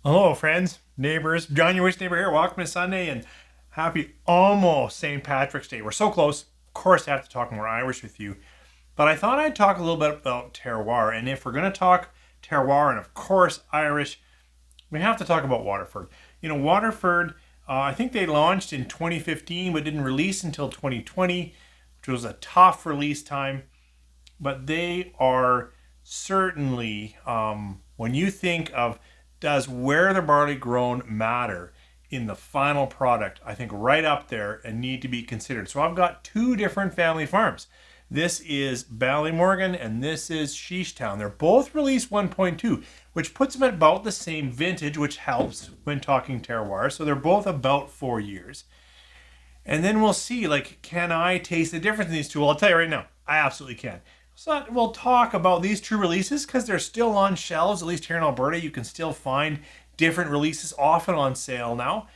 Hello, friends, neighbors. John, your wish neighbor here. Welcome to Sunday and happy almost St. Patrick's Day. We're so close. Of course, I have to talk more Irish with you. But I thought I'd talk a little bit about terroir. And if we're going to talk terroir and, of course, Irish, we have to talk about Waterford. You know, Waterford, I think they launched in 2015 but didn't release until 2020, which was a tough release time. But they are certainly, when you think of does where the barley grown matter in the final product, I think right up there and need to be considered. So I've got two different family farms. This is Ballymorgan and this is Sheestown. They're both released 1.2, which puts them at about the same vintage, which helps when talking terroir. So they're both about 4 years. And then we'll see, like, can I taste the difference in these two? Well, I'll tell you right now, I absolutely can. So we'll talk about these two releases because they're still on shelves, at least here in Alberta. You can still find different releases often on sale now.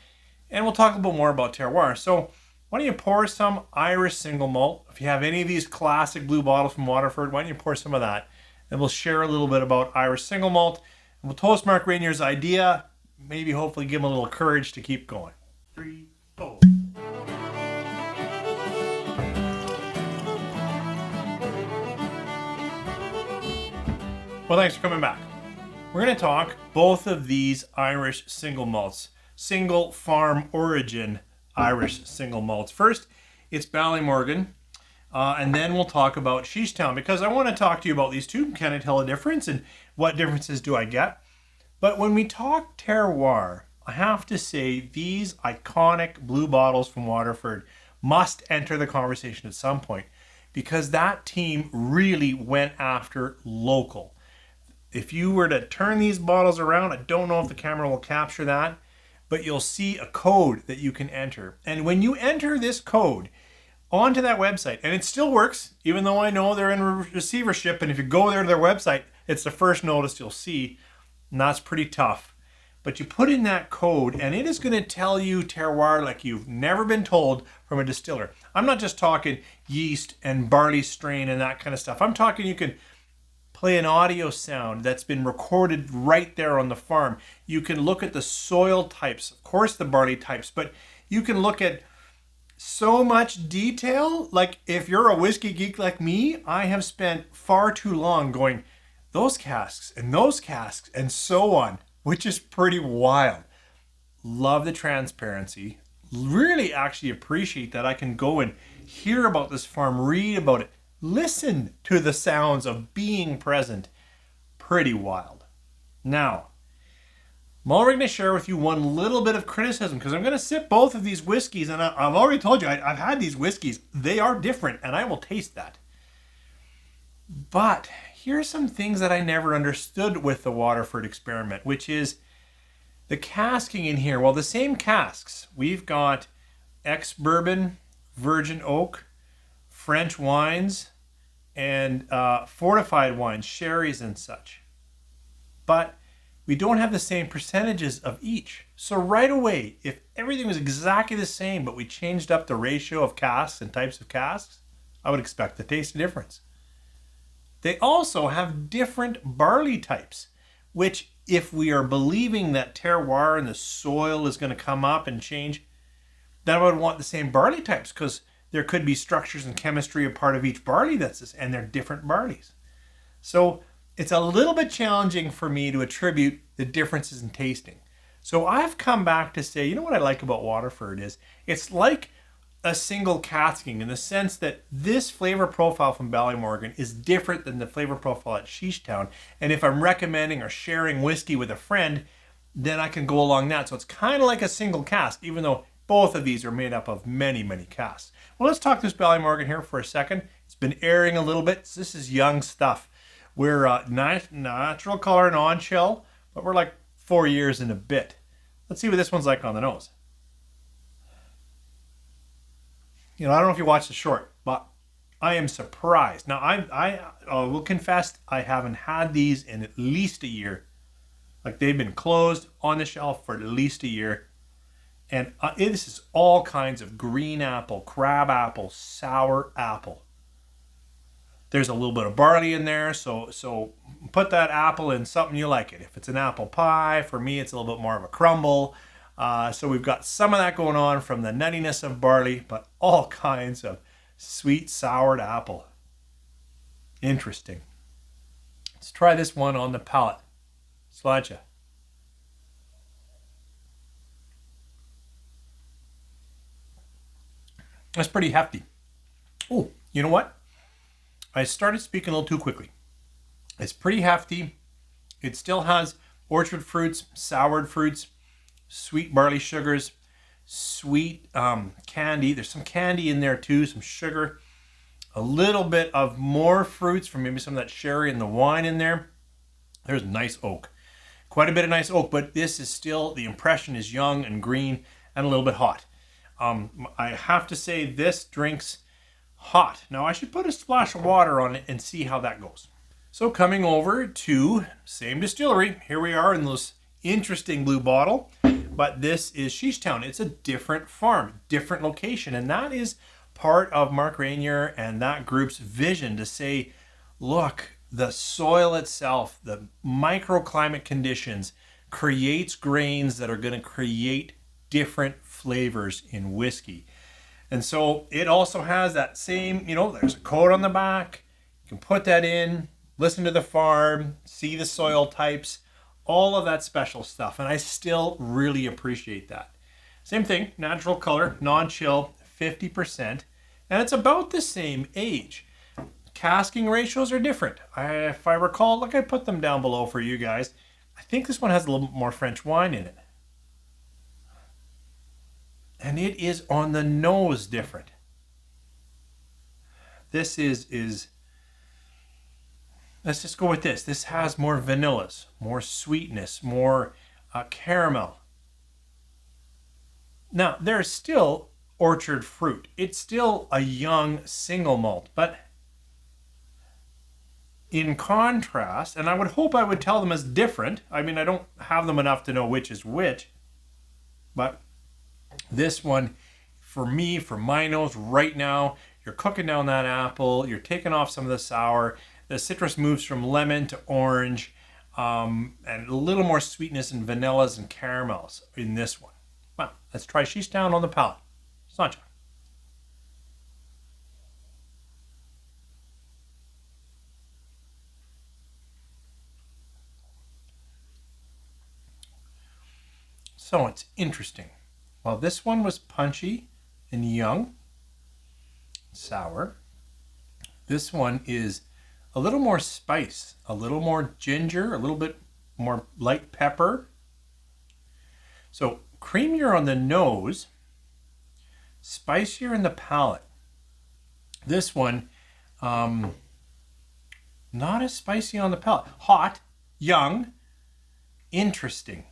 And we'll talk a little more about terroir. So why don't you pour some Irish Single Malt? If you have any of these classic blue bottles from Waterford, why don't you pour some of that? And we'll share a little bit about Irish Single Malt. And we'll toast Mark Reynier's idea, maybe hopefully give him a little courage to keep going. 3, 4. Well, thanks for coming back. We're going to talk both of these Irish single malts, single farm origin Irish single malts. First, it's Ballymorgan, and then we'll talk about Sheestown because I want to talk to you about these two. Can I tell a difference and what differences do I get? But when we talk terroir, I have to say these iconic blue bottles from Waterford must enter the conversation at some point because that team really went after local. If you were to turn these bottles around, I don't know if the camera will capture that, but you'll see a code that you can enter. And when you enter this code onto that website, and it still works, even though I know they're in receivership, and if you go there to their website, it's the first notice you'll see, and that's pretty tough. But you put in that code, and it is going to tell you terroir like you've never been told from a distiller. I'm not just talking yeast and barley strain and that kind of stuff. I'm talking you can play an audio sound that's been recorded right there on the farm. You can look at the soil types, of course the barley types, but you can look at so much detail. Like if you're a whiskey geek like me, I have spent far too long going, those casks and so on, which is pretty wild. Love the transparency. Really actually appreciate that I can go and hear about this farm, read about it, listen to the sounds of being present. Pretty wild. Now, I'm already going to share with you one little bit of criticism because I'm going to sip both of these whiskeys, and I've already told you I've had these whiskeys. They are different, and I will taste that. But here's some things that I never understood with the Waterford experiment, which is the casking in here. Well, the same casks. We've got ex-bourbon, virgin oak, French wines, and fortified wines, sherries and such. But we don't have the same percentages of each. So right away, if everything was exactly the same, but we changed up the ratio of casks and types of casks, I would expect to taste a difference. They also have different barley types, which if we are believing that terroir and the soil is going to come up and change, then I would want the same barley types because there could be structures and chemistry a part of each barley that's this, and they're different barleys. So it's a little bit challenging for me to attribute the differences in tasting. So I've come back to say, you know what I like about Waterford is it's like a single casking in the sense that this flavor profile from Ballymorgan is different than the flavor profile at Sheestown. And if I'm recommending or sharing whiskey with a friend, then I can go along that. So it's kind of like a single cask, even though both of these are made up of many, many casks. Well, let's talk this Ballymorgan here for a second. It's been airing a little bit. This is young stuff. We're natural color and on shell, but we're like 4 years and a bit. Let's see what this one's like on the nose. You know, I don't know if you watched the short, but I am surprised. Now, I will confess I haven't had these in at least a year. Like they've been closed on the shelf for at least a year. And this is all kinds of green apple, crab apple, sour apple. There's a little bit of barley in there, so put that apple in something you like it. If it's an apple pie, for me it's a little bit more of a crumble. So we've got some of that going on from the nuttiness of barley, but all kinds of sweet soured apple. Interesting. Let's try this one on the palate. Sláinte. That's pretty hefty. Oh, you know what? I started speaking a little too quickly. It's pretty hefty. It still has orchard fruits, soured fruits, sweet barley sugars, sweet candy. There's some candy in there too, some sugar. A little bit of more fruits from maybe some of that sherry and the wine in there. There's nice oak. Quite a bit of nice oak, but this is still, the impression is young and green and a little bit hot. I have to say this drinks hot. Now I should put a splash of water on it and see how that goes. So coming over to same distillery, here we are in this interesting blue bottle, but this is Sheestown. It's a different farm, different location, and that is part of Mark Reynier and that group's vision to say, look, the soil itself, the microclimate conditions creates grains that are going to create different flavors in whiskey. And so it also has that same, there's a coat on the back. You can put that in, listen to the farm, see the soil types, all of that special stuff. And I still really appreciate that. Same thing, natural color, non-chill, 50%. And it's about the same age. Casking ratios are different. If I recall, look, I put them down below for you guys. I think this one has a little bit more French wine in it. And it is on the nose different. This is let's just go with this. This has more vanillas, more sweetness, more caramel. Now, there's still orchard fruit. It's still a young single malt, but in contrast, and I would hope I would tell them as different. I mean, I don't have them enough to know which is which, but this one, for me, for my nose right now, you're cooking down that apple, you're taking off some of the sour, the citrus moves from lemon to orange, and a little more sweetness and vanillas and caramels in this one. Well, let's try Sheestown on the palate. Sláinte. So it's interesting. Well, this one was punchy and young, sour. This one is a little more spice, a little more ginger, a little bit more light pepper. So creamier on the nose, spicier in the palate. This one, not as spicy on the palate. Hot, young, interesting.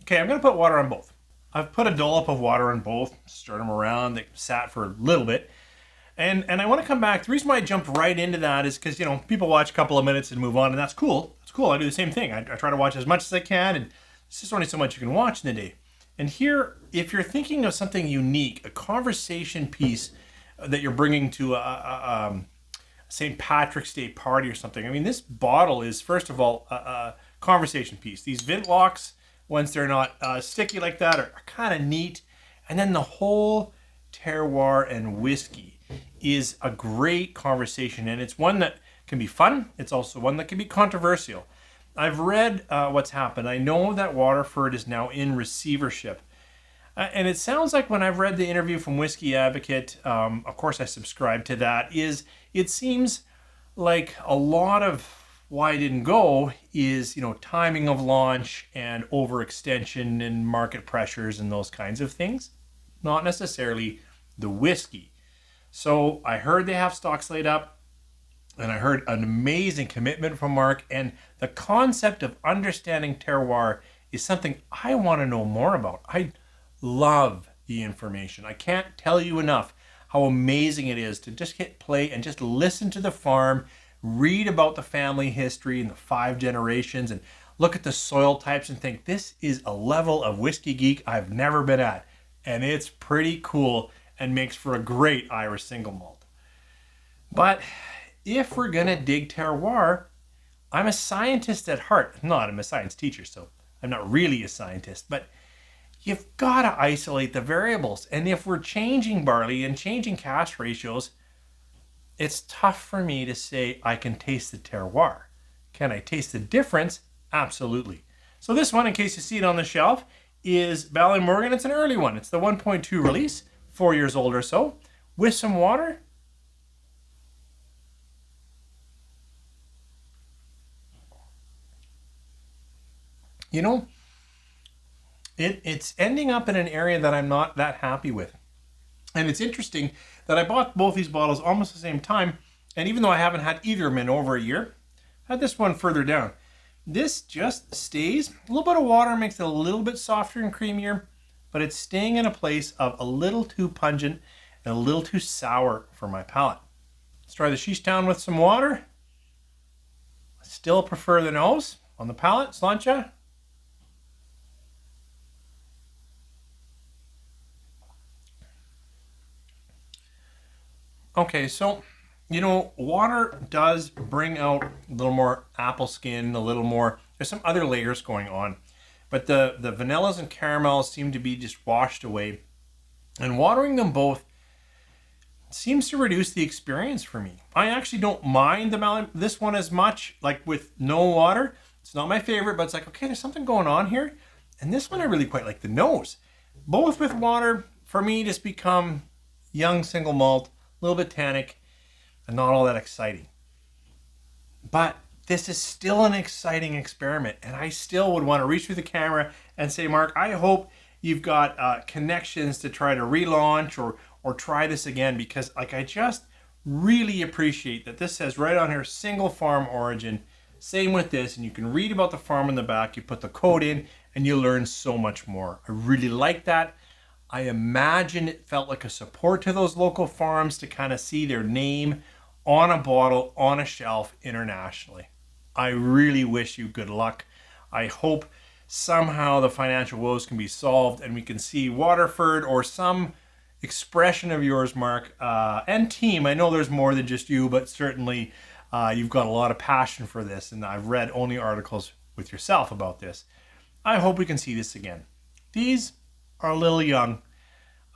Okay, I'm going to put water on both. I've put a dollop of water on both, stirred them around, they sat for a little bit. And I want to come back. The reason why I jumped right into that is because, people watch a couple of minutes and move on, and that's cool. It's cool. I do the same thing. I try to watch as much as I can, and it's just only so much you can watch in a day. And here, if you're thinking of something unique, a conversation piece that you're bringing to a St. Patrick's Day party or something, I mean, this bottle is, first of all, a conversation piece. These Vintlocks, once they're not sticky like that, are kind of neat. And then the whole terroir and whiskey is a great conversation, and it's one that can be fun. It's also one that can be controversial. I've read what's happened. I know that Waterford is now in receivership. And it sounds like when I've read the interview from Whiskey Advocate, of course I subscribe to that, it seems like a lot of why it didn't go is, timing of launch and overextension and market pressures and those kinds of things. Not necessarily the whiskey. So I heard they have stocks laid up, and I heard an amazing commitment from Mark, and the concept of understanding terroir is something I want to know more about. I love the information. I can't tell you enough how amazing it is to just hit play and just listen to the farm, read about the family history and the 5 generations, and look at the soil types and think, this is a level of whiskey geek I've never been at. And it's pretty cool and makes for a great Irish single malt. But if we're going to dig terroir, I'm a scientist at heart. I'm a science teacher, so I'm not really a scientist, but you've got to isolate the variables. And if we're changing barley and changing cask ratios, it's tough for me to say I can taste the terroir. Can I taste the difference? Absolutely. So this one, in case you see it on the shelf, is Ballymorgan. It's an early one. It's the 1.2 release, 4 years old or so, with some water. You know, it's ending up in an area that I'm not that happy with. And it's interesting that I bought both these bottles almost the same time. And even though I haven't had either of them in over a year, I had this one further down. This just stays. A little bit of water makes it a little bit softer and creamier, but it's staying in a place of a little too pungent and a little too sour for my palate. Let's try the Sheestown with some water. I still prefer the nose on the palate. Sláinte. Okay, so, you know, water does bring out a little more apple skin, a little more, there's some other layers going on. But the vanillas and caramels seem to be just washed away. And watering them both seems to reduce the experience for me. I actually don't mind this one as much, like with no water. It's not my favorite, but it's like, okay, there's something going on here. And this one I really quite like the nose. Both with water, for me, just become young single malt, a little bit tannic, and not all that exciting. But this is still an exciting experiment, and I still would want to reach through the camera and say, Mark, I hope you've got connections to try to relaunch or try this again, because like I just really appreciate that this says right on here, single farm origin. Same with this, and you can read about the farm in the back. You put the code in, and you learn so much more. I really like that. I imagine it felt like a support to those local farms to kind of see their name on a bottle, on a shelf internationally. I really wish you good luck. I hope somehow the financial woes can be solved and we can see Waterford or some expression of yours, Mark, and team. I know there's more than just you, but certainly you've got a lot of passion for this, and I've read only articles with yourself about this. I hope we can see this again. These are a little young.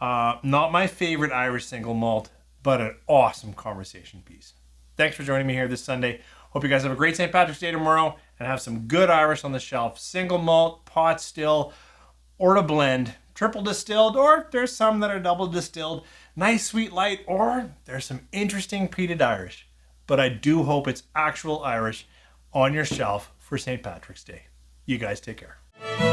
Not my favorite Irish single malt, but an awesome conversation piece. Thanks for joining me here this Sunday. Hope you guys have a great St. Patrick's Day tomorrow and have some good Irish on the shelf. Single malt, pot still, or to blend. Triple distilled, or there's some that are double distilled. Nice sweet light, or there's some interesting peated Irish. But I do hope it's actual Irish on your shelf for St. Patrick's Day. You guys take care.